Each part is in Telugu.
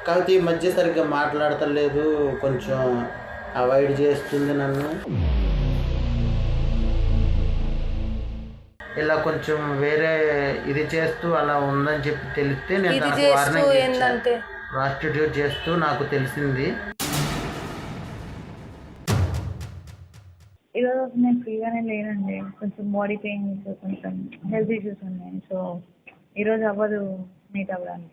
కాకపోతే ఈ మధ్య సరిగ్గా మాట్లాడతలేదు, కొంచెం అవాయిడ్ చేస్తుంది నన్ను. ఇలా కొంచెం వేరే ఇది చేస్తూ అలా ఉందని చెప్పి తెలిస్తే నేను తనకు వార్నింగ్ ఇచ్చాను. ప్రాస్టిట్యూట్ చేస్తూ నాకు తెలిసింది. ఈరోజు నేను ఫ్రీగానే లేనండి, కొంచెం బాడీ పెయిన్స్, కొంచెం హెల్త్ ఇష్యూస్ ఉన్నాయి. సో ఈరోజు అవ్వదు మీట్ అవ్వడానికి.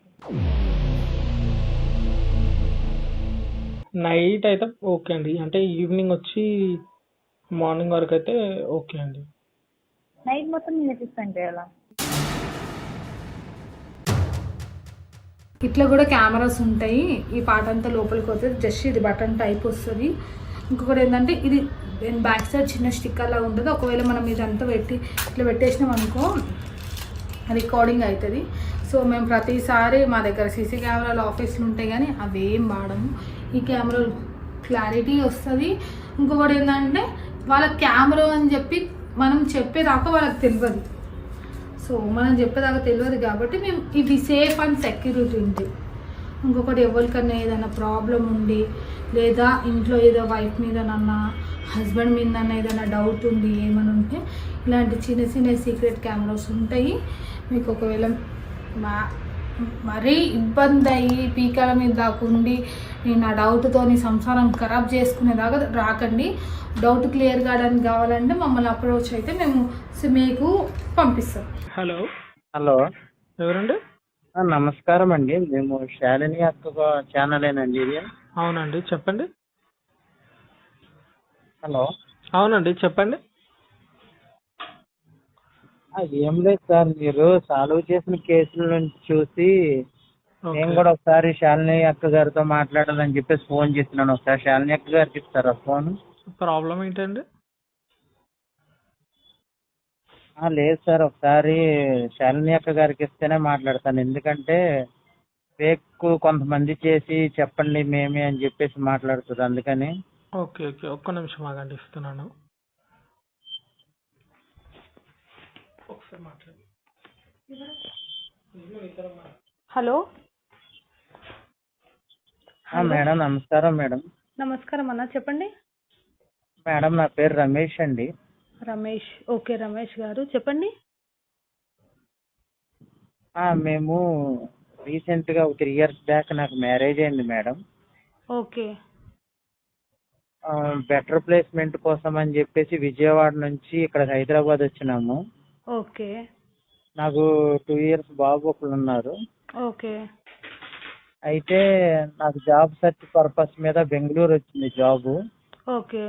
నైట్ అయితే ఓకే అండి, అంటే ఈవినింగ్ వచ్చి మార్నింగ్ వరకు అయితే ఓకే అండి. నైట్ మొత్తం నేను అసిస్టెంట్ చేయాలా? ఇట్లా కూడా కెమెరాస్ ఉంటాయి. ఈ పార్ట్ అంతా లోపలికి వస్తుంది, జస్ట్ ఇది బటన్ టైప్ వస్తుంది. ఇంకొకటి ఏంటంటే ఇది బ్యాక్ సైడ్ చిన్న స్టిక్కర్ లాగా ఉంటుంది. ఒకవేళ మనం ఇదంతా పెట్టి ఇట్లా పెట్టేసినాం అనుకో రికార్డింగ్ అవుతుంది. సో మేము ప్రతిసారి మా దగ్గర సీసీ కెమెరాలు ఆఫీస్లో ఉంటాయి కానీ అవేం వాడము. ఈ కెమెరా క్లారిటీ వస్తుంది. ఇంకొకటి ఏంటంటే వాళ్ళ కెమెరా అని చెప్పి మనం చెప్పేదాకా వాళ్ళకి తెలియదు. సో మనం చెప్పేదాకా తెలియదు కాబట్టి మేము ఇది సేఫ్ అండ్ సెక్యూరిటీ ఉంది. ఇంకొకటి ఎవరికన్నా ఏదైనా ప్రాబ్లం ఉండి లేదా ఇంట్లో ఏదో వైఫ్ మీదనన్నా హస్బెండ్ మీదన్నా ఏదైనా డౌట్ ఉండి ఏమైనా ఉంటే ఇలాంటి చిన్న చిన్న సీక్రెట్ కెమెరాస్ ఉంటాయి. మీకు ఒకవేళ మరీ ఇబ్బంది అయ్యి పీకాల మీద దాకా ఉండి నేను ఆ డౌట్తో నీ సంసారం ఖరాబ్ చేసుకునేదాకా రాకండి. డౌట్ క్లియర్ కావడానికి కావాలంటే మమ్మల్ని అప్రోచ్ అయితే మేము మీకు పంపిస్తాం. హలో హలో, ఎవరండి? నమస్కారం అండి. మేము శాలిని అక్క ఛానలేనండి ఇది? అవునండి, చెప్పండి. హలో, అవునండి, చెప్పండి. ఏం లేదు సార్, మీరు సాల్వ్ చేసిన కేసుల నుంచి చూసి నేను కూడా ఒకసారి శాలిని అక్క గారితో మాట్లాడాలని చెప్పేసి ఫోన్ చేస్తున్నాను. ఒకసారి శాలిని అక్క గారికి ఇస్తారా ఫోన్? ప్రాబ్లం ఏంటండి? లేదు సార్, ఒకసారి శాలిని అక్క గారికి ఇస్తేనే మాట్లాడతాను. ఎందుకంటే ఫేక్ కొంతమంది చేసి చెప్పండి మేమే అని చెప్పేసి మాట్లాడుతుంది, అందుకని. ఓకే ఓకే, ఒక్క నిమిషం ఆగండి, ఇస్తున్నాను. ఒకసారి మాట్లాడండి. హలో మేడం నమస్కారం. మేడం నమస్కారం అన్న, చెప్పండి. మేడం నా పేరు రమేష్ అండి. రమేష్, ఓకే రమేష్ గారు చెప్పండి. మేము రీసెంట్గా 3 years బ్యాక్ నాకు మ్యారేజ్ అయింది మేడం. ఓకే బెటర్ ప్లేస్మెంట్ కోసం అని చెప్పేసి విజయవాడ నుంచి ఇక్కడ హైదరాబాద్ వచ్చినాము. ఓకే నాకు 2 years బాబు ఒకళ్ళు ఉన్నారు. ఓకే అయితే నాకు జాబ్ సెర్చ్ పర్పస్ మీద బెంగళూరు వచ్చింది జాబు. ఓకే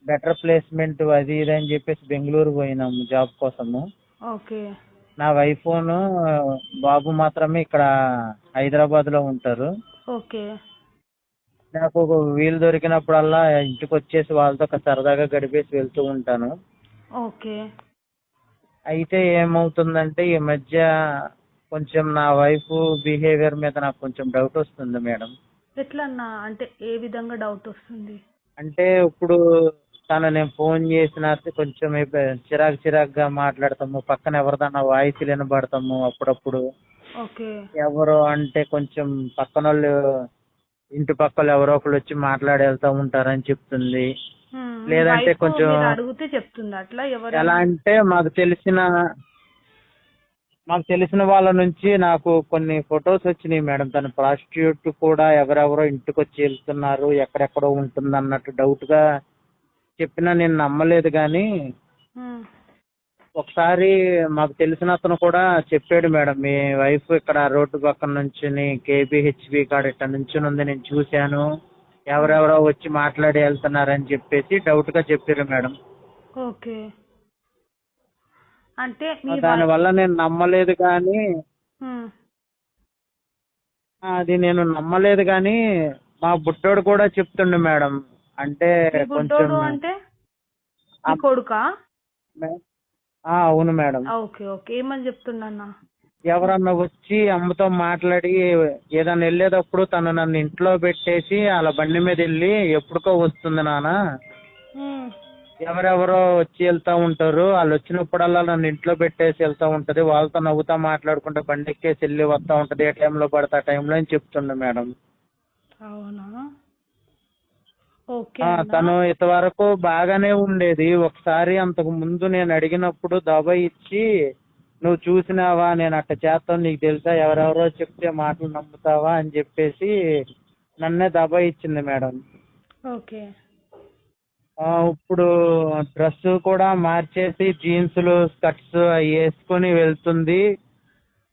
బెటర్ ప్లేస్మెంట్ అది ఇది అని చెప్పేసి బెంగళూరు పోయినాము జాబ్ కోసము. ఓకే నా వైఫ్ బాబు మాత్రమే ఇక్కడ హైదరాబాద్ లో ఉంటారు. ఓకే నాకు వీలు దొరికినప్పుడల్లా ఇంటికి వచ్చేసి వాళ్ళతో సరదాగా గడిపేసి వెళ్తూ ఉంటాను. ఓకే అయితే ఏమవుతుందంటే ఈ మధ్య కొంచెం నా వైఫ్ బిహేవియర్ మీద నాకు కొంచెం డౌట్ వస్తుంది మేడం. ఎట్లా అన్నా అంటే ఏ విధంగా డౌట్ వస్తుంది? అంటే ఇప్పుడు నేను ఫోన్ చేసిన కొంచెం చిరాకుగా మాట్లాడతాము, పక్కన ఎవరిదన్నా వాయిస్ వినబడతాము అప్పుడప్పుడు. ఓకే ఎవరు అంటే కొంచెం పక్కన వాళ్ళు ఇంటి పక్కలు ఎవరో ఒకళ్ళు వచ్చి మాట్లాడి వెళ్తా ఉంటారని చెప్తుంది. లేదంటే కొంచెం అడిగితే చెప్తుంది అట్లా. ఎలా అంటే మాకు తెలిసిన వాళ్ళ నుంచి నాకు కొన్ని ఫొటోస్ వచ్చినాయి మేడం. తను ప్రాస్టిట్యూట్ కూడా ఎవరెవరో ఇంటికి వచ్చి వెళ్తున్నారు, ఎక్కడెక్కడో ఉంటుంది అన్నట్టు డౌట్ గా చెప్పినా నేను నమ్మలేదు. కానీ ఒకసారి మాకు తెలిసిన అతను కూడా చెప్పాడు మేడం, మీ వైఫ్ ఇక్కడ రోడ్డు పక్కన నుంచి కేబిహెచ్బి కాడ ఇట్లా నుంచి ఉంది, నేను చూశాను, ఎవరెవరో వచ్చి మాట్లాడి వెళ్తున్నారని చెప్పేసి డౌట్ గా చెప్పారు మేడం. ఓకే అంటే దానివల్ల నేను నమ్మలేదు. కానీ నేను నమ్మలేదు కానీ మా బుట్టోడు కూడా చెప్తుండు మేడం. అంటే కొంచెం కొడుకా? అవును మేడం. ఓకే ఓకే, ఏమని చెప్తుండన్నా? ఎవరన్నా వచ్చి అమ్మతో మాట్లాడి ఏదన్నా వెళ్ళేటప్పుడు తను నన్ను ఇంట్లో పెట్టేసి అలా బండి మీద వెళ్ళి ఎప్పుడుకో వస్తుంది నాన్న, ఎవరెవరో వచ్చి వెళ్తా ఉంటారు, వాళ్ళు వచ్చినప్పుడల్లా నన్ను ఇంట్లో పెట్టేసి వెళ్తా ఉంటది, వాళ్ళతో నవ్వుతా మాట్లాడుకుంటే బండి ఎక్కేసి వెళ్ళి వస్తా ఉంటది, ఏ టైంలో పడితే ఆ టైంలో అని చెప్తుండే మేడం. అవునా? ఓకే తను అన్న. ఇంతవరకు బాగానే ఉండేది. ఒకసారి అంతకు ముందు నేను అడిగినప్పుడు దబాయిచ్చి, నువ్వు చూసినావా నేను అట్ట చేస్తాను, నీకు తెలుసా, ఎవరెవరో చెప్తే మాటలు నమ్ముతావా అని చెప్పేసి నన్నే దబాయిచ్చింది మేడం. ఓకే. ఇప్పుడు డ్రెస్ కూడా మార్చేసి జీన్సులు స్కర్ట్స్ అవి వేసుకొని వెళ్తుంది.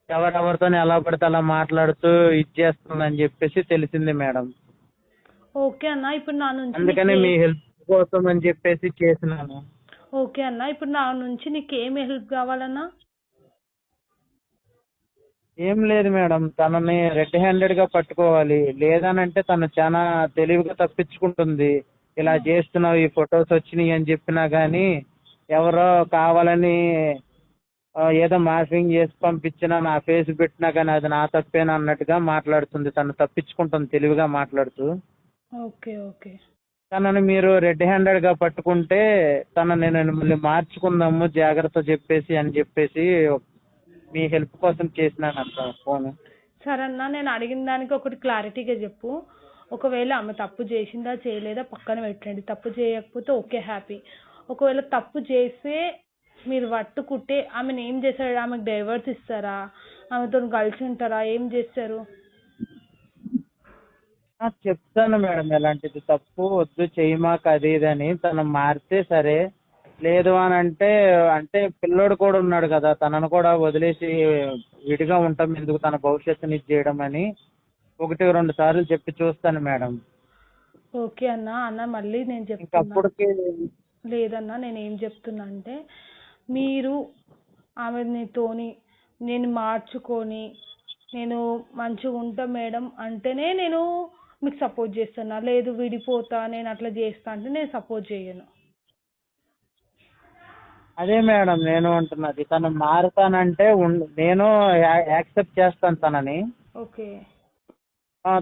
ఎవరెవరితో ఎలా పడితే అలా మాట్లాడుతూ ఇచ్చేస్తుంది అని చెప్పేసి తెలిసింది మేడం. ఓకే అన్న, ఇప్పుడు నా నుంచి అందుకని మీ హెల్ప్ కోసం అని చెప్పేసి చేసినాను. ఓకే అన్న, ఇప్పుడు నా నుంచి నీకు ఏమి హెల్ప్ కావాలన్నా? ఏం లేదు మేడం, తనని రెడ్ హ్యాండెడ్ గా పట్టుకోవాలి. లేదనంటే తను చాలా తెలివిగా తప్పించుకుంటుంది. ఇలా చేస్తున్నావు, ఈ ఫొటోస్ వచ్చినాయి అని చెప్పినా గానీ ఎవరో కావాలని ఏదో మార్ఫింగ్ చేసి పంపించినా, నా ఫేస్ పెట్టినా కానీ అది నా తప్పేనా అన్నట్టుగా మాట్లాడుతుంది. తను తప్పించుకుంటుంది తెలివిగా మాట్లాడుతూ. ఓకే. ఓకే. తనని మీరు రెడ్ హ్యాండెడ్ గా పట్టుకుంటే తనని నేను మళ్ళీ మార్చుకుందాము జాగ్రత్త చెప్పేసి అని చెప్పేసి మీ హెల్ప్ కోసం చేసినాను అంత ఫోన్. సరే అన్న, నేను అడిగిన దానికి ఒకటి క్లారిటీగా చెప్పు. ఒకవేళ ఆమె తప్పు చేసిందా చేయలేదా పక్కన పెట్టండి. తప్పు చేయకపోతే ఓకే, హ్యాపీ. ఒకవేళ తప్పు చేస్తే మీరు పట్టుకుంటే ఆమెను ఏం చేస్తారు? ఆమెకు డైవర్స్ ఇస్తారా? ఆమెతో కలిసి ఉంటారా? ఏం చేస్తారు? చెప్తాను మేడం, ఎలాంటిది తప్పు వద్దు చెయ్యమాక అది ఇది అని. తను మారితే సరే, లేదు అని అంటే పిల్లోడు కూడా ఉన్నాడు కదా, తనను కూడా వదిలేసి విడిగా ఉంటాం ఎందుకు, తన భవిష్యత్తుని ఇది చేయడం అని 1-2 సార్లు చెప్పి చూస్తాను మేడం. ఓకే అన్న. అన్న మళ్ళీ నేను చెప్తున్నా, ఇంకప్పటికి లేదన్నా, నేను ఏం చెప్తున్నా అంటే మీరు ఆమెతోని నేను మార్చుకొని నేను మంచిగా ఉంటా మేడం అంటేనే నేను మీకు సపోర్ట్ చేస్తున్నా. లేదు విడిపోతా నేను అట్లా చేస్తా అంటే నేను సపోర్ట్ చేయను. అదే మేడం నేను అంటున్నది, తను మారుతానంటే నేను యాక్సెప్ట్ చేస్తాను తనని. ఓకే.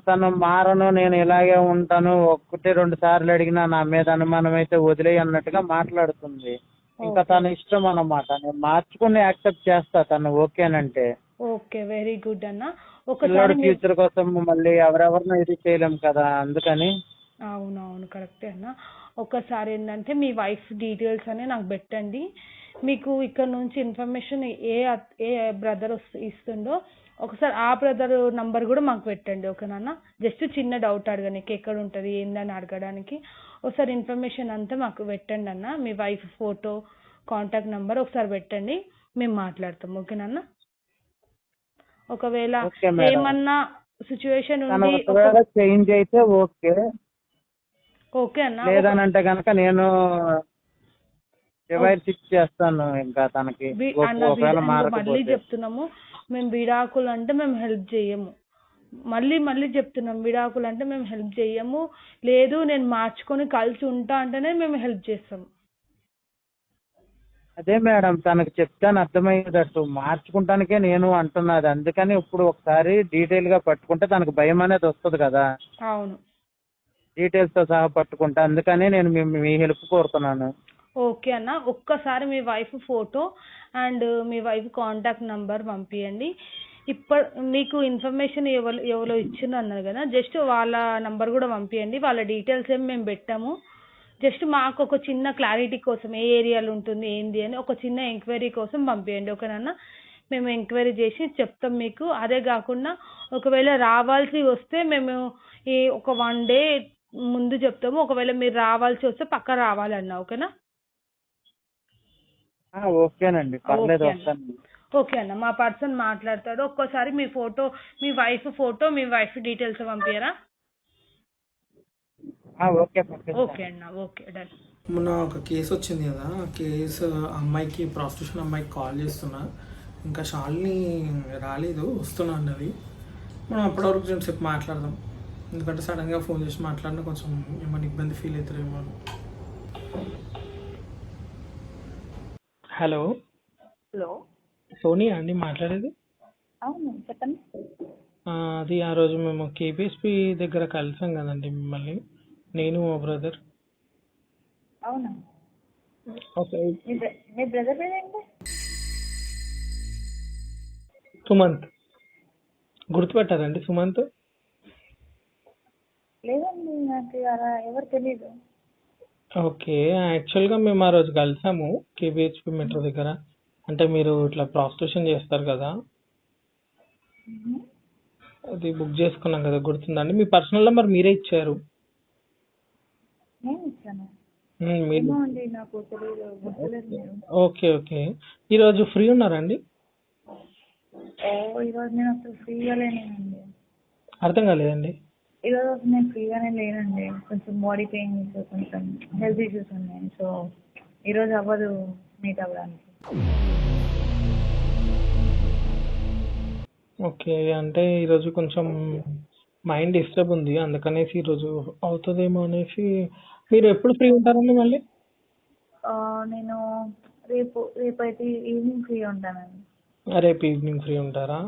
తను మారను, నేను ఇలాగే ఉంటాను, 1-2 సార్లు అడిగినా నా మీద అనుమానం అయితే వదిలేయి అన్నట్టుగా మాట్లాడుతుంది. ఇంకా తన ఇష్టం అన్నమాట. నేను మార్చుకుని యాక్సెప్ట్ చేస్తా తను ఓకేనంటే. ఓకే, వెరీ గుడ్ అన్న. పిల్లోడి ఒకసారి ఫ్యూచర్ కోసం మళ్ళీ ఎవరెవరినో ఇది చేయలేం కదా, అందుకని. అవునవును, కరెక్టే అన్న. ఒకసారి ఏంటంటే మీ వైఫ్ డీటెయిల్స్ అని నాకు పెట్టండి. మీకు ఇక్కడ నుంచి ఇన్ఫర్మేషన్ ఏ బ్రదర్ ఇస్తుండో ఒకసారి ఆ బ్రదర్ నంబర్ కూడా మాకు పెట్టండి. ఓకేనా? జస్ట్ చిన్న డౌట్ అడగడానికి, ఎక్కడ ఉంటుంది ఏందని అడగడానికి ఒకసారి ఇన్ఫర్మేషన్ అంతా మాకు పెట్టండి అన్న. మీ వైఫ్ ఫోటో, కాంటాక్ట్ నెంబర్ ఒకసారి పెట్టండి, మేము మాట్లాడతాం. ఓకేనా? ఒకవేళ ఏమన్నా సిచ్యువేషన్ ఉంది చేంజ్ అయితే ఓకే, ఓకే అన్న. లేదనంటే కనుక నేను డివైస్ ఇచ్చేస్తాను ఇంకా తనకి. ఒకవేళ మళ్ళీ చెప్తున్నాము, మేము విడాకులు అంటే మేము హెల్ప్ చేయము. మళ్ళీ చెప్తున్నాం, విడాకులు అంటే మేము హెల్ప్ చేయము. లేదు నేను మార్చుకొని కలిసి ఉంటా అంటేనే మేము హెల్ప్ చేస్తాము. అదే మేడం, తనకు చెప్తాను అర్థమయ్యేటట్టు. మార్చుకుంటానికే నేను అంటున్నది. అందుకని ఇప్పుడు ఒకసారి డీటెయిల్ గా పట్టుకుంటే తనకు భయం అనేది వస్తుంది కదా. అవును, డీటెయిల్స్ తో సహా పట్టుకుంటా. అందుకని నేను మీ హెల్ప్ కోరుతున్నాను. ఓకే అన్న. ఒక్కసారి మీ వైఫ్ ఫోటో అండ్ మీ వైఫ్ కాంటాక్ట్ నంబర్ పంపించండి. మీకు ఇన్ఫర్మేషన్ ఎవరో ఇచ్చింది అన్నారు కదా, జస్ట్ వాళ్ళ నంబర్ కూడా పంపించండి. వాళ్ళ డీటెయిల్స్ ఏమి మేము పెట్టాము. జస్ట్ మాకు ఒక చిన్న క్లారిటీ కోసం, ఏ ఏరియాలో ఉంటుంది ఏంది అని ఒక చిన్న ఎంక్వైరీ కోసం పంపించండి. ఓకేనా? మేము ఎంక్వైరీ చేసి చెప్తాం మీకు. అదే కాకుండా ఒకవేళ రావాల్సి వస్తే మేము ఒక 1 day ముందు చెప్తాము. ఒకవేళ మీరు రావాల్సి వస్తే పక్క రావాలన్నా. ఓకేనా? ఓకేనండి, పర్లేదు, వస్తాను. ఓకే అన్న, మా పర్సన్ మాట్లాడతాడు. ఒక్కోసారి మీ ఫోటో మీ వైఫ్ డీటెయిల్స్ పంపించరా? ఓకే అన్న, ఓకే, డన్. మొన్న ఒక కేసు వచ్చింది కదా, ఆ కేసు అమ్మాయికి, ప్రాస్టిట్యూషన్ అమ్మాయికి కాల్ చేస్తున్నా, ఇంకా షాలిని రాలేదు, వస్తున్నా అన్నది. మనం అప్పటివరకు కొంచెం సేపు మాట్లాడదాం, ఎందుకంటే సడన్గా ఫోన్ చేసి మాట్లాడినా కొంచెం ఏమైనా ఇబ్బంది ఫీల్ అవుతారేమో. హలో సోనియా అండి మాట్లాడేది? అవును, చెప్పండి. అది ఆ రోజు మేము కేబిఎస్పి దగ్గర కలిసాం కదండి మిమ్మల్ని, నేను మా బ్రదర్. అవునా? ఓకే. మీ బ్రదర్ పేరు ఏంటి? సుమంత్. గుర్తుపెట్టారండి సుమంత్? లేదండి, నాకు అలా ఎవరు తెలీదు. ఓకే. యాక్చువల్గా మేము ఆ రోజు కలిసాము కేబిహెచ్పి మెట్రో దగ్గర. అంటే మీరు ఇట్లా ప్రాస్టిట్యూషన్ చేస్తారు కదా, మ్మ్. అది బుక్ చేసుకున్నాం కదా, గుర్తుందండి? మీ పర్సనల్ నెంబర్ మీరే ఇచ్చారు. నేను ఇచ్చాను. మీరు ఏమో అండి, నాకు తెలియదు, గుర్తులేదు మీరు. Okay okay. ఈరోజు ఫ్రీ ఉన్నారండి? ఈరోజు నేను అసలు ఫ్రీగా లేనండి. అర్థం కాలేదండి. ఈరోజు అసలు నేను ఫ్రీగానే లేనండి. కొంచెం బాడీ పెయిన్స్, కొంచెం హెల్త్ ఇష్యూస్ ఉన్నాయి. సో ఈరోజు అవ్వదు మీట్ అవ్వడానికి. ఓకే. అంటే ఈరోజు కొంచెం మైండ్ డిస్టర్బ్ ఉంది, అందుకనేసి ఈరోజు అవుతుందేమో అనేసి. మీరు ఎప్పుడు ఫ్రీ ఉంటారండి మళ్ళీ? నేను రేపైతే ఈవినింగ్ ఫ్రీ ఉంటానండి. రేపు ఈవినింగ్ ఫ్రీ ఉంటారా?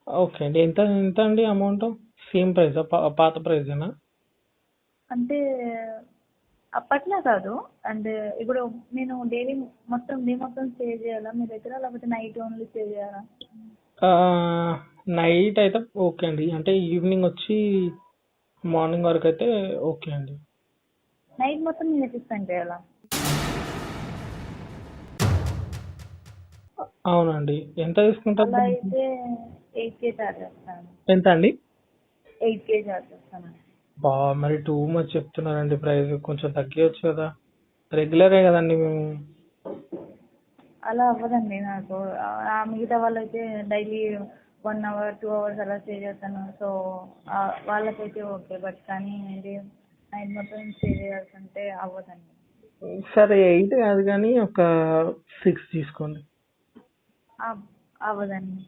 ఓకే అండి. ఎంత ఎంత అండి అమౌంట్? సేమ్ ప్రైసా, పాత ప్రైజేనా? అంటే అప్పట్లో కాదు. అంటే ఇప్పుడు నేను డైలీ డే మొత్తం స్టే చేయాలా మీ దగ్గర, లేకపోతే నైట్ ఓన్లీ స్టే చేయాలా? నైట్ అయితే ఓకే అండి. అంటే ఈవినింగ్ వచ్చి మార్నింగ్ వరకు అయితే ఓకే అండి. నైట్ మొత్తం నేను ఎట్లా స్పెండ్ చేయాలా? అవునండి. ఎంత తీసుకుంటారు? అలా అయితే 8K చార్జ్ చేస్తాను. ఎంత అండి? 8K చార్జ్ చేస్తాను. మరి టూ మచ్ చెప్తున్నారండి ప్రైస్. కొంచెం తగ్గియచ్చు కదా, రెగ్యులరే కదండి మేము. అలా అవ్వదండి నాకు. మిగతా వాళ్ళైతే డైలీ 1 hour 2 hours అలా స్టే చేస్తాను. సో వాళ్ళకైతే ఓకే. బట్ కానీ నైట్ మొత్తం స్టే చేయాల్సింటే అవ్వదండి. సరే 8 కాదు కానీ ఒక 6 తీసుకోండి. అవ్వదండి.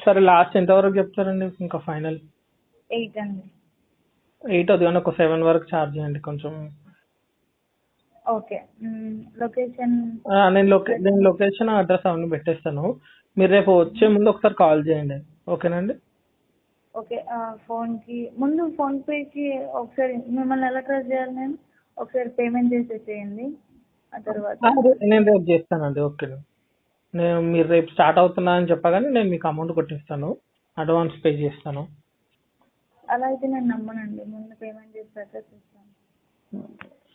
సరే లాస్ట్ ఎంత వరకు చెప్తారండి ఇంకా ఫైనల్? 8 అండి. 8 వద్దు కానీ ఒక 7 వరకు ఛార్జ్ చేయండి కొంచెం. ఓకే. లొకేషన్ నేను లొకేషన్ అడ్రస్ అవన్నీ పెట్టేస్తాను. మీరు రేపు వచ్చే ముందు ఒకసారి కాల్ చేయండి, ఓకేనండి? ఓకే. ఫోన్ పేకి ఒకసారి మిమ్మల్ని ఎలా ట్రస్ట్ చేయాలి? నేను ఒకసారి పేమెంట్ చేసేసేయండి. ఆ తర్వాత నేను రేపు చేస్తానండి. ఓకే. మీరు రేపు స్టార్ట్ అవుతున్నా అని చెప్పగానే నేను మీకు అమౌంట్ కొట్టిస్తాను, అడ్వాన్స్ పే చేస్తాను. అలా అయితే నేను నమ్మనండి. ముందు పేమెంట్ చేశాక చూస్తాను.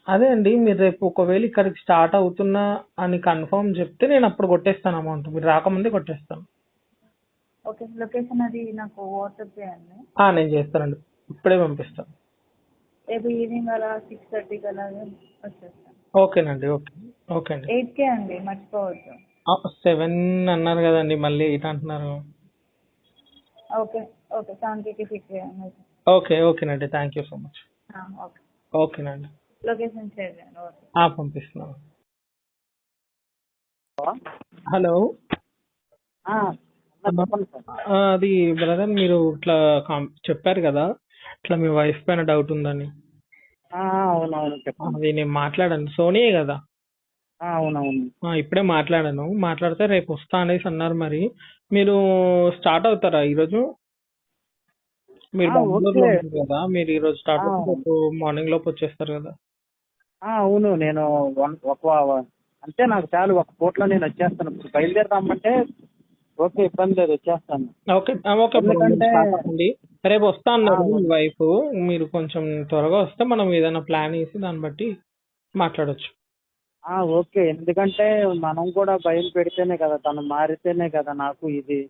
అదే అండి, మీరు రేపు ఒకవేళ ఇక్కడికి స్టార్ట్ అవుతున్నా అని కన్ఫర్మ్ చెప్తే నేను అప్పుడు కొట్టేస్తాను అమౌంట్. మీరు రాకముందే కొట్టేస్తాను. ఓకే. లొకేషన్ అది నాకు వాట్సాప్ చేయండి. నేను చేస్తానండి, ఇప్పుడే పంపిస్తాను. రేపు ఈవినింగ్ అలా 6:30కి అలాగే వచ్చేస్తాను. ఓకేనండి. ఓకే అండి. 8K అండి, మర్చిపోవద్దు. 7 అన్నారు కదండి, మళ్ళీ 8 అంటున్నారు. ఓకే. 7Kకి ఫిక్స్ చేయండి. ఓకేనండి. Thank you so much. Okay. ఓకేనండి. లొకేషన్ షేర్ చేయండి. ఓకే. పంపిస్తున్నాను. హలో. అది బ్రదర్, మీరు ఇట్లా చెప్పారు కదా, ఇట్లా మీ వైఫ్ పైన డౌట్ ఉందని. అవునవును, చెప్పండి. అది నేను మాట్లాడాను, సోనియే కదా? అవునవును. ఇప్పుడే మాట్లాడితే రేపు వస్తా అనేసి అన్నారు. మరి మీరు స్టార్ట్ అవుతారా ఈరోజు? మీరు బెంగళూరులో ఉంటారు కదా, మీరు ఈరోజు స్టార్ట్ అవుతే రేపు మార్నింగ్ లోపు వచ్చేస్తారు కదా? అవును, నేను అంటే నాకు చాలు, ఒక పూటలో నేను వచ్చేస్తాను. ఇప్పుడు బయలుదేరదామంటే ఓకే, ఇబ్బంది లేదు, వచ్చేస్తాను. ఓకే. ఎందుకంటే రేపు వస్తా అన్నారు మీ వైఫ్. మీరు కొంచెం త్వరగా వస్తే మనం ఏదైనా ప్లాన్ వేసి దాన్ని బట్టి మాట్లాడొచ్చు. ఓకే, ఎందుకంటే మనం కూడా భయం పెడితేనే కదా, తను మారితేనే కదా నాకు ఇది.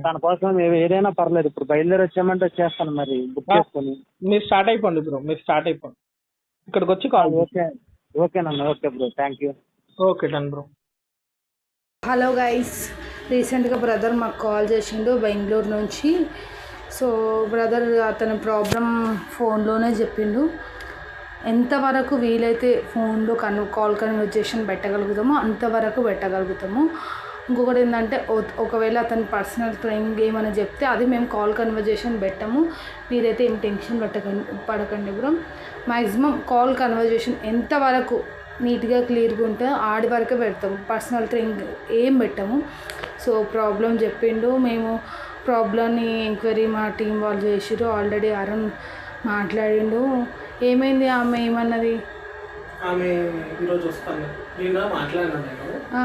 తన కోసం ఏదైనా పర్లేదు, ఇప్పుడు బయలుదేరి వచ్చామంటే వచ్చేస్తాను. మరి బుక్ చేసుకుని మీరు స్టార్ట్ అయిపోండి బ్రో, ఇక్కడికి వచ్చి కాల్. ఓకేనన్నా. Okay bro, thank you. Okay done bro. Hello guys, రీసెంట్గా బ్రదర్ మాకు కాల్ చేసిండు బెంగళూరు నుంచి. సో బ్రదర్ అతని ప్రాబ్లం ఫోన్లోనే చెప్పిండు. ఎంతవరకు వీలైతే ఫోన్లో కాల్ కన్వర్జేషన్ పెట్టగలుగుతామో అంతవరకు పెట్టగలుగుతాము. ఇంకొకటి ఏంటంటే, ఒకవేళ అతని పర్సనల్ థింగ్ ఏమైనా చెప్తే అది మేము కాల్ కన్వర్జేషన్ పెట్టాము. మీరైతే ఏం టెన్షన్ పడకండి బ్రో. మ్యాక్సిమం కాల్ కన్వర్జేషన్ ఎంతవరకు నీట్గా క్లియర్గా ఉంటుందో ఆడి వరకే పెడతాము, పర్సనల్ థింగ్ ఏం పెట్టాము. సో ప్రాబ్లం చెప్పిండు, మేము ప్రాబ్లమ్ని ఎంక్వైరీ మా టీం వాళ్ళు చేసిర్రు. ఆల్రెడీ అరుణ్ మాట్లాడిండు. ఏమైంది ఆమె ఏమన్నది? ఆమె ఈరోజు వస్తాను, నేను మాట్లాడినా.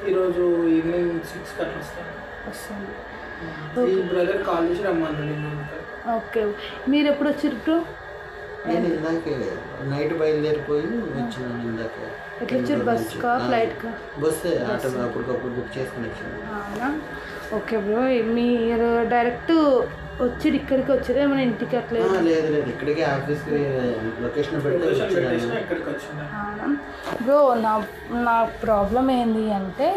ఈరోజు ఈవినింగ్ 6 అట్లా వస్తాను. వస్తుంది. ఈ బ్రదర్ కాల్ చేసి రమ్మన్నాడు. ఓకే. మీరు ఎప్పుడు వచ్చారు బ్రో? నేను ఇందాకే నైట్ బయలుదేరిపోయి వచ్చినాను ఇందాక. ఎట్లా వచ్చారు? బస్కా ఫ్లైట్కా? బస్సే ఆటో అప్పటికప్పుడు బుక్ చేసుకుని వచ్చాను. అవునా? Okay bro. మీరు డైరెక్ట్ వచ్చి ఇక్కడికి వచ్చారా ఏమైనా ఇంటికి అట్లా? లేదు లేదు, ఇక్కడికి ఆఫీస్కి లొకేషన్ పెట్టి వచ్చాను. ఇక్కడికి వచ్చింది. అవునా బ్రో. నా ప్రాబ్లం ఏంది అంటే,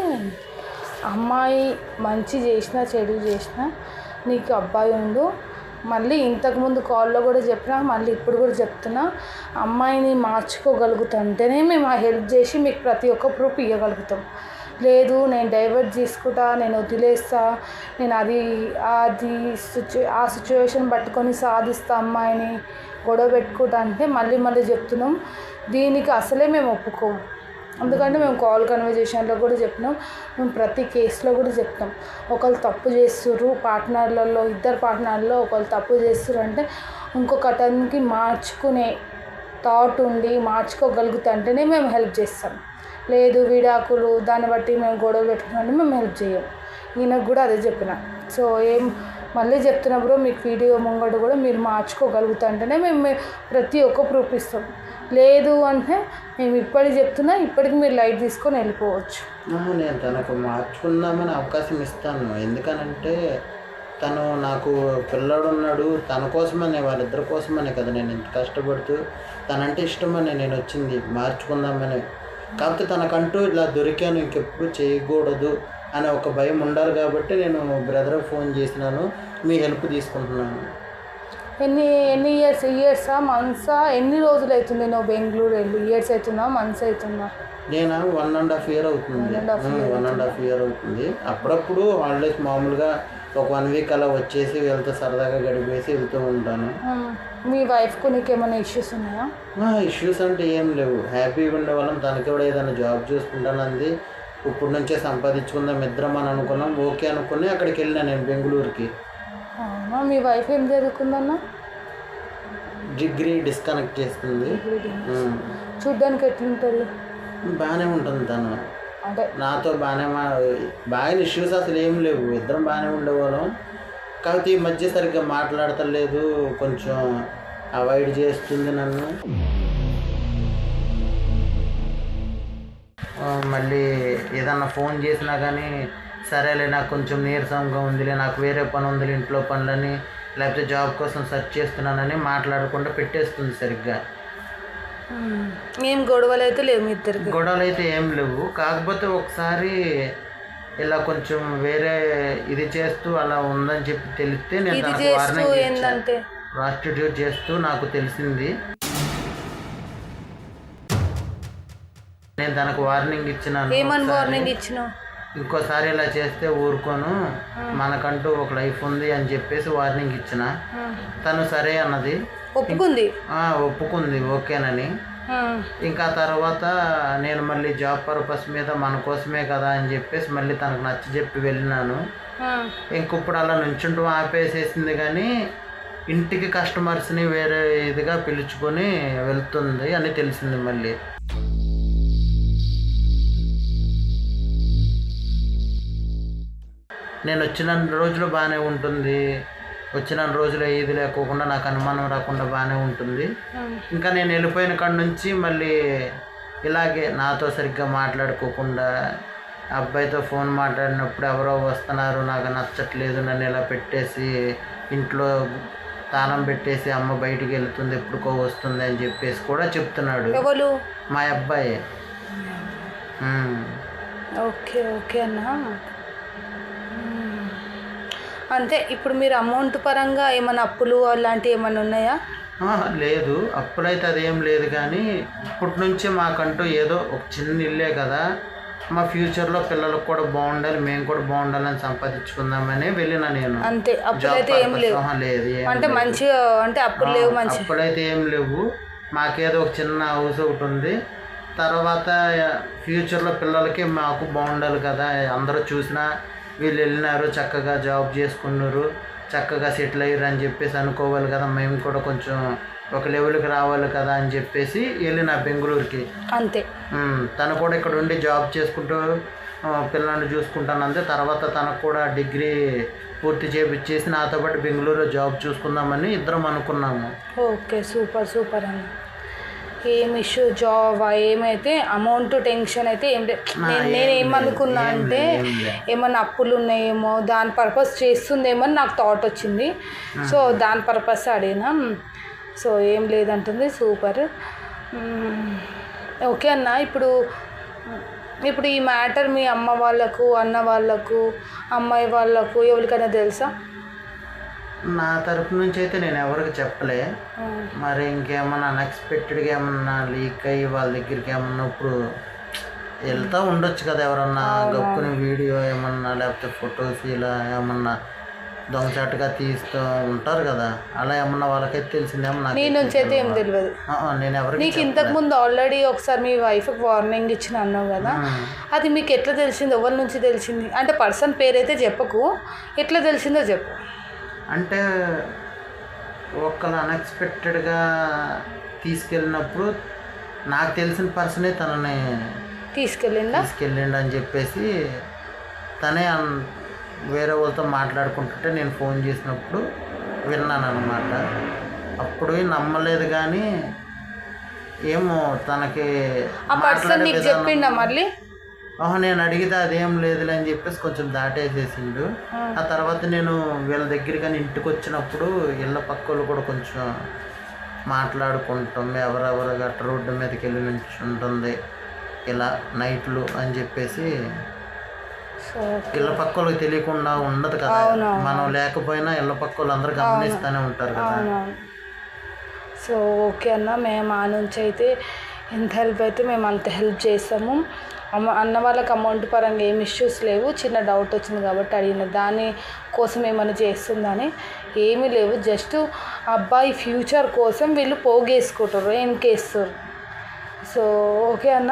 అమ్మాయి మంచి చేసినా చెడు చేసినా నీకు అబ్బాయి ఉండు. మళ్ళీ ఇంతకుముందు కాల్లో కూడా చెప్పినా, మళ్ళీ ఇప్పుడు కూడా చెప్తున్నా, అమ్మాయిని మార్చుకోగలుగుతుంటేనే మేము ఆ హెల్ప్ చేసి మీకు ప్రతి ఒక్క ప్రూఫ్ ఇవ్వగలుగుతాం. లేదు నేను డైవర్ట్ చేసుకుంటా, నేను వదిలేస్తా, నేను ఆ సిచ్యువేషన్ పట్టుకొని సాధిస్తా, అమ్మాయిని గొడవ పెట్టుకుంటా అంటే మళ్ళీ చెప్తున్నాం, దీనికి అసలే మేము ఒప్పుకోము. ఎందుకంటే మేము కాల్ కన్వర్జేషన్లో కూడా చెప్పినాం, మేము ప్రతి కేసులో కూడా చెప్తాం. ఒకళ్ళు తప్పు చేస్తుర్రు, ఇద్దరు పార్ట్నర్లలో ఒకళ్ళు తప్పు చేస్తుర్రు అంటే ఇంకొక అతనికి మార్చుకునే థాట్ ఉండి మార్చుకోగలుగుతుంటేనే మేము హెల్ప్ చేస్తాం. లేదు విడాకులు దాన్ని బట్టి మేము గొడవ పెట్టుకున్నామంటే మేము హెల్ప్ చేయం. ఈయనకు కూడా అదే చెప్పిన. సో మళ్ళీ చెప్తున్నప్పుడు మీకు వీడియో ముంగడు కూడా మీరు మార్చుకోగలుగుతుంటేనే మేము ప్రతి ఒక్క ప్రూఫ్ ఇస్తాం. లేదు అంటే మేము ఇప్పటికి మీరు లైట్ తీసుకొని వెళ్ళిపోవచ్చు. నేను తనకు మార్చుకుందామని అవకాశం ఇస్తాను. ఎందుకనంటే తను నాకు పిల్లాడు ఉన్నాడు, తన కోసమనే, వాళ్ళిద్దరి కోసమనే కదా నేను ఇంత కష్టపడుతూ, తనంటే ఇష్టమని నేను వచ్చింది మార్చుకుందామని. కాకపోతే తనకంటూ ఇలా దొరికాను, ఇంకెప్పుడు చేయకూడదు అనే ఒక భయం ఉండాలి కాబట్టి నేను బ్రదర్కి ఫోన్ చేసినాను, మీ హెల్ప్ తీసుకుంటున్నాను. ఎన్ని ఇయర్సా మంత్సా ఎన్ని రోజులు అవుతుంది నువ్వు బెంగళూరు వెళ్ళి? ఇయర్స్ అవుతుందా మంత్స్ అవుతుందా? నేను 1.5 year అవుతుంది. 1.5 year అవుతుంది. అప్పుడప్పుడు హాలిడేస్ మామూలుగా ఒక 1 week అలా వచ్చేసి వెళ్తూ సరదాగా గడిపేసి వెళ్తూ ఉంటాను. మీ వైఫ్కు నీకు ఏమైనా ఇష్యూస్ ఉన్నాయా? ఇష్యూస్ అంటే ఏం లేవు, హ్యాపీగా ఉండేవాళ్ళం. తనకి కూడా ఏదైనా జాబ్ చూసుకుంటాను అంది. ఇప్పుడు నుంచే సంపాదించుకుందాం ఇద్దరం అని అనుకున్నాం. ఓకే అనుకుని అక్కడికి వెళ్ళినా నేను బెంగళూరుకి. అవునా? మీ వైఫ్ ఏం చదువుకుందన్నా? డిగ్రీ డిస్కనెక్ట్ చేస్తుంది. చూడ్డానికి ఎట్లుంటుంది? బాగానే ఉంటుంది తను, అంటే నాతో బాగా ఇష్యూస్ అసలు ఏం లేవు, ఇద్దరం బాగానే ఉండేవాళ్ళం. కాకపోతే ఈ మధ్య సరిగ్గా మాట్లాడతలేదు, కొంచెం అవాయిడ్ చేస్తుంది నన్ను. మళ్ళీ ఏదన్నా ఫోన్ చేసినా కానీ సరేలే నాకు కొంచెం నీరసంగా ఉందిలే, నాకు వేరే పని ఉందిలే, ఇంట్లో పనులని, లేకపోతే జాబ్ కోసం సెర్చ్ చేస్తున్నానని మాట్లాడకుండా పెట్టేస్తుంది సరిగ్గా. ఏం గొడవలు అయితే లేవు మీ ఇద్దరికి? గొడవలు అయితే ఏం లేవు. కాకపోతే ఒకసారి ఇలా కొంచెం వేరే ఇది చేస్తూ అలా ఉందని చెప్పి తెలిస్తే నేను ఏంటంటే ప్రాస్టిట్యూట్ చేస్తూ నాకు తెలిసింది. నేను తనకు వార్నింగ్ ఇచ్చినాను. ఏమని వార్నింగ్ ఇచ్చినావు? ఇంకోసారి ఇలా చేస్తే ఊరుకోను, మనకంటూ ఒక లైఫ్ ఉంది అని చెప్పేసి వార్నింగ్ ఇచ్చిన. తను సరే అన్నది, ఒప్పుకుంది ఓకేనని. ఇంకా తర్వాత నేను మళ్ళీ జాబ్ పర్పస్ మీద మన కోసమే కదా అని చెప్పేసి మళ్ళీ తనకు నచ్చ చెప్పి వెళ్ళినాను. ఇంకొప్పుడు అలా నుంచుంటూ ఆపేసేసింది, కానీ ఇంటికి కస్టమర్స్ని వేరే ఇదిగా పిలుచుకొని వెళ్తుంది అని తెలిసింది. మళ్ళీ నేను వచ్చిన రోజులు బాగానే ఉంటుంది, వచ్చిన రోజులు ఇది లేకోకుండా నాకు అనుమానం రాకుండా బాగానే ఉంటుంది. ఇంకా నేను వెళ్ళిపోయిన కాడ నుంచి మళ్ళీ ఇలాగే నాతో సరిగ్గా మాట్లాడుకోకుండా, అబ్బాయితో ఫోన్ మాట్లాడినప్పుడు ఎవరో వస్తున్నారు, నాకు నచ్చట్లేదు, నన్ను ఇలా పెట్టేసి ఇంట్లో తాళం పెట్టేసి అమ్మ బయటికి వెళ్తుంది, ఎప్పుడుకో వస్తుంది అని చెప్పేసి కూడా చెప్తున్నాడు. మా అబ్బాయి. ఓకే ఓకే అన్నా. అంతే. ఇప్పుడు మీరు అమౌంట్ పరంగా ఏమైనా అప్పులు అలాంటివి ఏమైనా ఉన్నాయా? లేదు, అప్పులైతే అదేం లేదు, కానీ ఇప్పటి నుంచే మాకంటూ ఏదో ఒక చిన్న ఇల్లే కదా, మా ఫ్యూచర్లో పిల్లలకు కూడా బాగుండాలి, మేము కూడా బాగుండాలని సంపాదించుకుందామని వెళ్ళినా నేను. అంతే. అప్పులైతే ఏం లేవు? లేదు. అంటే మంచిగా అంటే అప్పులు లేవు? అప్పులైతే ఏం లేవు. మాకేదో ఒక చిన్న హౌస్ ఒకటి ఉంది. తర్వాత ఫ్యూచర్లో పిల్లలకి మాకు బాగుండాలి కదా, అందరూ చూసినా వీళ్ళు వెళ్ళినారు, చక్కగా జాబ్ చేసుకున్నారు, చక్కగా సెటిల్ అయ్యారు అని చెప్పేసి అనుకోవాలి కదా, మేము కూడా కొంచెం ఒక లెవెల్కి రావాలి కదా అని చెప్పేసి వెళ్ళిన బెంగళూరుకి. అంతే. తను కూడా ఇక్కడ ఉండి జాబ్ చేసుకుంటూ పిల్లల్ని చూసుకుంటానంది. తర్వాత తనకు కూడా డిగ్రీ పూర్తి చేపించేసి నాతో పాటు బెంగళూరులో జాబ్ చూసుకుందామని ఇద్దరం అనుకున్నాము. ఓకే, సూపర్ సూపర్ అన్న. ఏం ఇష్యూ జాబ్ ఏమైతే అమౌంట్ టెన్షన్ అయితే ఏం లేదు. నేను ఏమనుకున్నా అంటే ఏమన్నా అప్పులు ఉన్నాయేమో, దాని పర్పస్ చేస్తుందేమో అని నాకు థాట్ వచ్చింది. సో దాని పర్పస్ అడిగినా. సో ఏం లేదంటుంది. సూపర్. ఓకే అన్న, ఇప్పుడు ఈ మ్యాటర్ మీ అమ్మ వాళ్ళకు, అన్న వాళ్ళకు, అమ్మాయి వాళ్ళకు ఎవరికైనా తెలుసా? నా తరపు నుంచి అయితే నేను ఎవరికి చెప్పలే. మరి ఇంకేమన్నా అన్ఎక్స్పెక్టెడ్గా ఏమన్నా లీక్ అయ్యి వాళ్ళ దగ్గరికి ఏమన్నా ఇప్పుడు వెళ్తూ ఉండొచ్చు కదా, ఎవరన్నా గొప్పని వీడియో ఏమన్నా లేకపోతే ఫొటోస్ ఇలా ఏమన్నా దొంగచాటుగా తీస్తూ ఉంటారు కదా, అలా ఏమన్నా వాళ్ళకైతే తెలిసిందేమో. నీ నుంచి అయితే ఏం తెలియదు. నేను ఎవరికి నీకు ఇంతకుముందు ఆల్రెడీ ఒకసారి మీ వైఫ్కి వార్నింగ్ ఇచ్చిన అన్నావు కదా, అది మీకు ఎట్లా తెలిసింది? ఎవరి నుంచి తెలిసింది? అంటే పర్సన్ పేరైతే చెప్పకు, ఎట్లా తెలిసిందో చెప్పు. అంటే ఒకళ్ళు అన్ఎక్స్పెక్టెడ్గా తీసుకెళ్ళినప్పుడు నాకు తెలిసిన పర్సనే తనని తీసుకెళ్ళిండు అని చెప్పేసి తనే వేరే వాళ్ళతో మాట్లాడుకుంటుంటే నేను ఫోన్ చేసినప్పుడు విన్నాను అన్నమాట. అప్పుడు నమ్మలేదు, కానీ ఏమో తనకి చెప్పిండా మళ్ళీ. నేను అడిగితే అదేం లేదులే అని చెప్పేసి కొంచెం దాటేసేసిండు. ఆ తర్వాత నేను వీళ్ళ దగ్గర కానీ ఇంటికి వచ్చినప్పుడు ఇళ్ళ పక్కలు కూడా కొంచెం మాట్లాడుకుంటాం, ఎవరెవరు గట్ట రోడ్డు మీదకి వెళ్ళి నుంచి ఉంటుంది ఇలా నైట్లు అని చెప్పేసి. ఇళ్ళ పక్కలకు తెలియకుండా ఉండదు కదా, మనం లేకపోయినా ఇళ్ళ పక్కలు అందరూ గమనిస్తూనే ఉంటారు కదా. సో ఓకే అన్న, మేము ఆ నుంచి అయితే ఎంత హెల్ప్ అయితే మేము అంత హెల్ప్ చేస్తాము. అన్న వాళ్ళకి అమౌంట్ పరంగా ఏం ఇష్యూస్ లేవు. చిన్న డౌట్ వచ్చింది కాబట్టి అడిగిన, దాని కోసం ఏమైనా చేస్తుందని ఏమీ లేవు. జస్ట్ అబ్బాయి ఫ్యూచర్ కోసం వీళ్ళు పోగేసుకుంటారు, ఎన్కేస్తారు. సో ఓకే అన్న,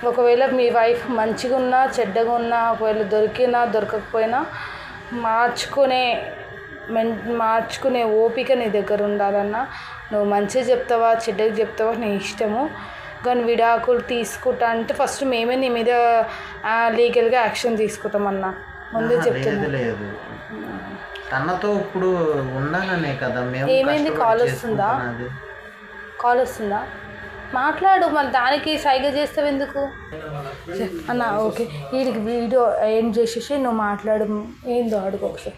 ఒకవేళ మీ వైఫ్ మంచిగా ఉన్నా చెడ్డగా ఉన్నా, ఒకవేళ దొరికినా దొరకకపోయినా మార్చుకునే ఓపిక నీ దగ్గర ఉండాలన్నా. నువ్వు మంచిగా చెప్తావా చెడ్డగా చెప్తావా నీ ఇష్టము, కానీ విడాకులు తీసుకుంటా అంటే ఫస్ట్ మేమే నీ మీద లీగల్గా యాక్షన్ తీసుకుంటామన్నా, ముందే చెప్తున్నా. లేదు తనతో ఇప్పుడు ఉండాలనే కదా మేము. ఏమైంది? కాల్ వస్తుందా? మాట్లాడు, మళ్ళీ దానికి సైగ చేస్తావు ఎందుకు అన్న? ఓకే, వీడికి వీడియో ఏం చేసేసి నువ్వు మాట్లాడు, ఏందో అడుగు ఒకసారి.